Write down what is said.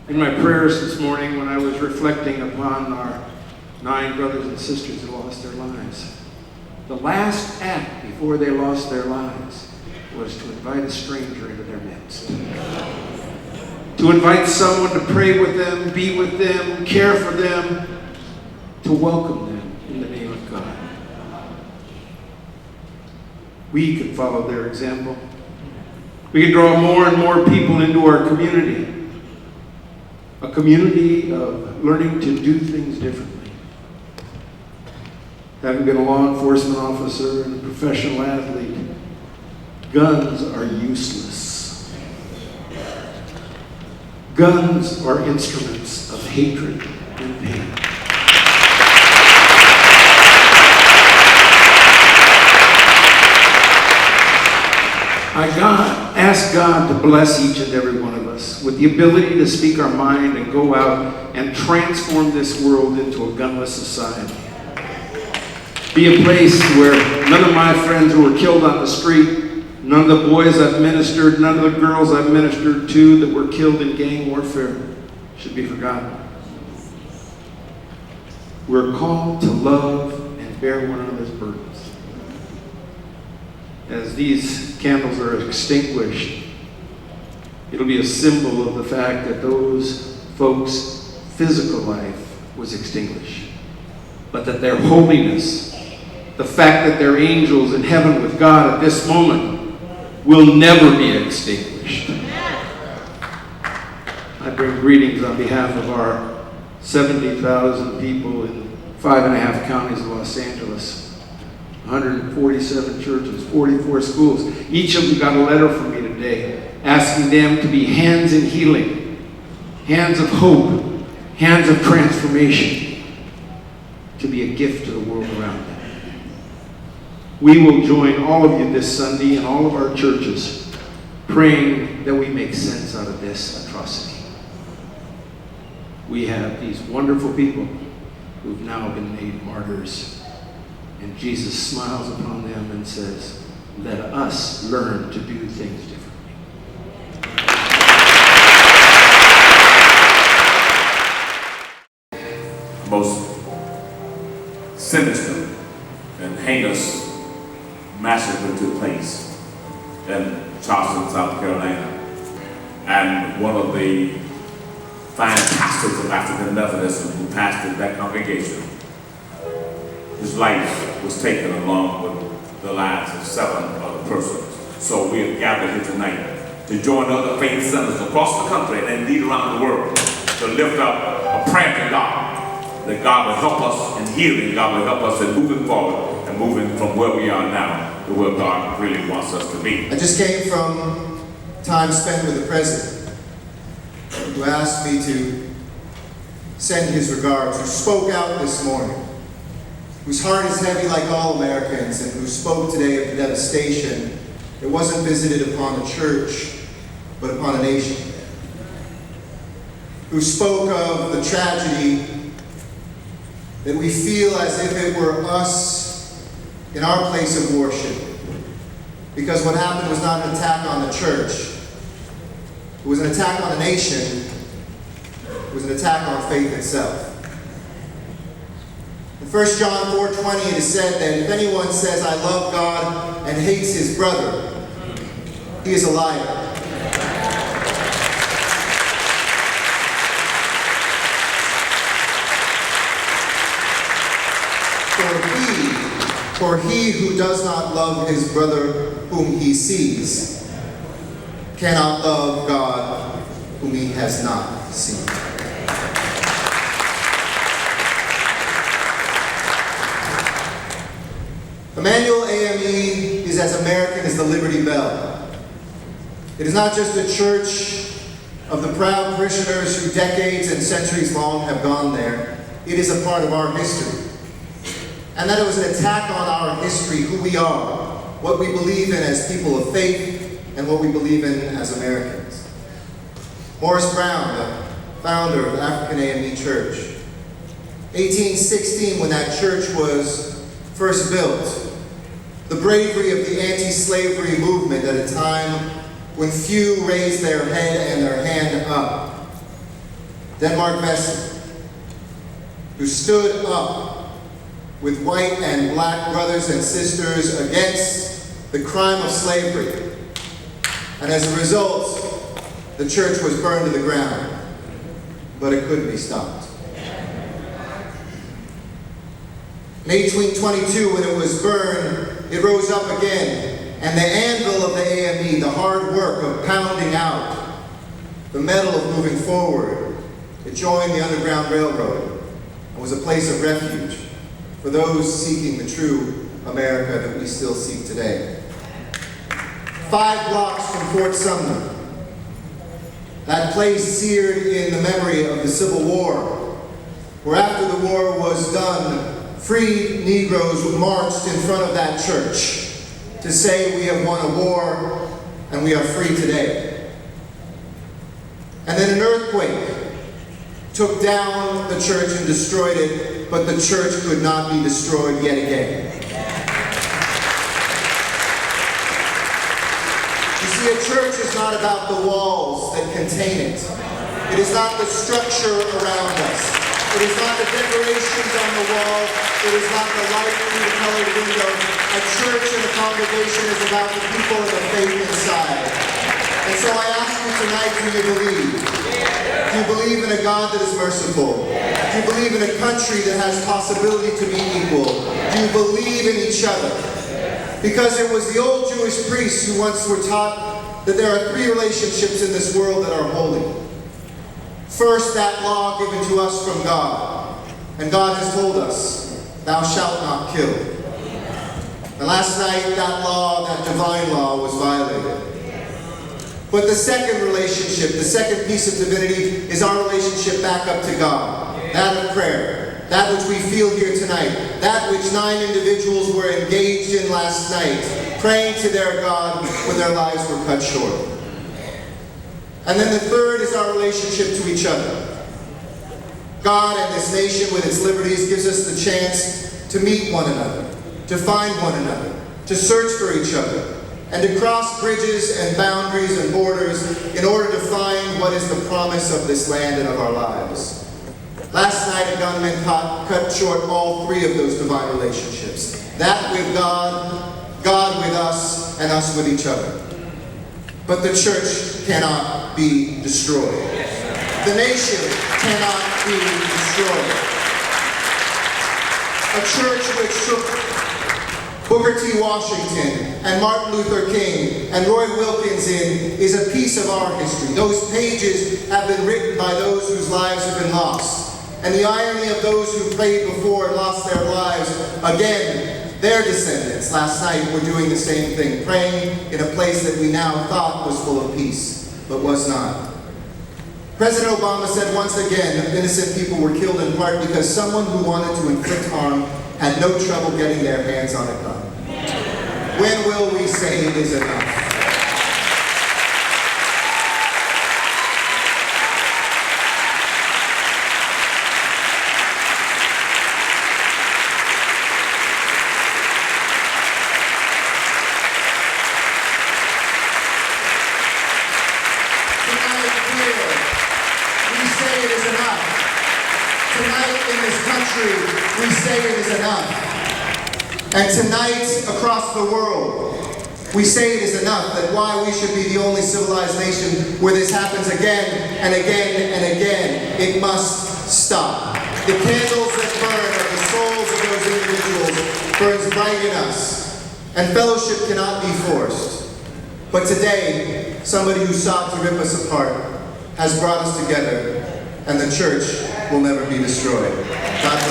In my prayers this morning, when I was reflecting upon our 9 brothers and sisters who lost their lives, the last act before they lost their lives was to invite a stranger into their midst. To invite someone to pray with them, be with them, care for them, to welcome them in the name of God. We can follow their example. We can draw more and more people into our community. A community of learning to do things differently. Having been a law enforcement officer and a professional athlete, guns are useless. Guns are instruments of hatred and pain. I ask God to bless each and every one of us with the ability to speak our mind and go out and transform this world into a gunless society. Be a place where none of my friends who were killed on the street, none of the boys I've ministered, none of the girls I've ministered to that were killed in gang warfare should be forgotten. We're called to love and bear one another's burdens. As these candles are extinguished, it'll be a symbol of the fact that those folks' physical life was extinguished, but that their holiness, the fact that they're angels in heaven with God at this moment, will never be extinguished. I bring greetings on behalf of our 70,000 people in 5.5 counties of Los Angeles. 147 churches, 44 schools. Each of them got a letter from me today asking them to be hands in healing, hands of hope, hands of transformation, to be a gift to the world around them. We will join all of you this Sunday in all of our churches praying that we make sense out of this atrocity. We have these wonderful people who've now been made martyrs. And Jesus smiles upon them and says, let us learn to do things differently. Most sinister and heinous massacre took place in Charleston, South Carolina. And one of the fine pastors of African Methodism who pastored that congregation, his life was taken along with the lives of 7 other persons. So we have gathered here tonight to join other faith centers across the country and indeed around the world to lift up a prayer to God, that God will help us in healing, God will help us in moving forward and moving from where we are now to where God really wants us to be. I just came from time spent with the President, who asked me to send his regards, who spoke out this morning, whose heart is heavy like all Americans, and who spoke today of the devastation that wasn't visited upon a church, but upon a nation. Who spoke of the tragedy that we feel as if it were us in our place of worship. Because what happened was not an attack on the church. It was an attack on a nation. It was an attack on faith itself. In 1 John 4:20 it is said that if anyone says, I love God and hates his brother, he is a liar. For he who does not love his brother whom he sees cannot love God whom he has not seen. Emmanuel A.M.E. is as American as the Liberty Bell. It is not just a church of the proud parishioners who decades and centuries long have gone there. It is a part of our history. And that it was an attack on our history, who we are, what we believe in as people of faith, and what we believe in as Americans. Morris Brown, the founder of African A.M.E. Church. 1816, when that church was first built. The bravery of the anti-slavery movement at a time when few raised their head and their hand up. Denmark Vesey, who stood up with white and black brothers and sisters against the crime of slavery. And as a result, the church was burned to the ground, but it couldn't be stopped. In 1822, when it was burned, it rose up again, and the anvil of the A.M.E., the hard work of pounding out the metal of moving forward, it joined the Underground Railroad and was a place of refuge for those seeking the true America that we still seek today. 5 blocks from Fort Sumner, that place seared in the memory of the Civil War, where after the war was done, free Negroes marched in front of that church to say we have won a war and we are free today. And then an earthquake took down the church and destroyed it, but the church could not be destroyed yet again. You see, a church is not about the walls that contain it. It is not the structure around us. It is not the decorations on the wall. It is not the light through the colored window. A church and a congregation is about the people and the faith inside. And so I ask you tonight, do you believe? Do you believe in a God that is merciful? Do you believe in a country that has possibility to be equal? Do you believe in each other? Because it was the old Jewish priests who once were taught that there are 3 relationships in this world that are holy. First, that law given to us from God. And God has told us, thou shalt not kill. And last night, that law, that divine law, was violated. But the second relationship, the second piece of divinity, is our relationship back up to God. That of prayer. That which we feel here tonight. That which 9 individuals were engaged in last night, praying to their God when their lives were cut short. And then the third is our relationship to each other. God and this nation with its liberties gives us the chance to meet one another, to find one another, to search for each other, and to cross bridges and boundaries and borders in order to find what is the promise of this land and of our lives. Last night, a gunman cut short all 3 of those divine relationships. That with God, God with us, and us with each other. But the church cannot be destroyed. The nation cannot be destroyed. A church which took Booker T. Washington and Martin Luther King and Roy Wilkins in is a piece of our history. Those pages have been written by those whose lives have been lost. And the irony of those who prayed before and lost their lives, again, their descendants last night were doing the same thing, praying in a place that we now thought was full of peace, but was not. President Obama said once again, innocent people were killed in part because someone who wanted to inflict harm had no trouble getting their hands on a gun. When will we say it is enough? We say it is enough. And tonight, across the world, we say it is enough, that why we should be the only civilized nation where this happens again and again and again. It must stop. The candles that burn of the souls of those individuals burns bright in us, and fellowship cannot be forced. But today, somebody who sought to rip us apart has brought us together, and the church will never be destroyed. God bless.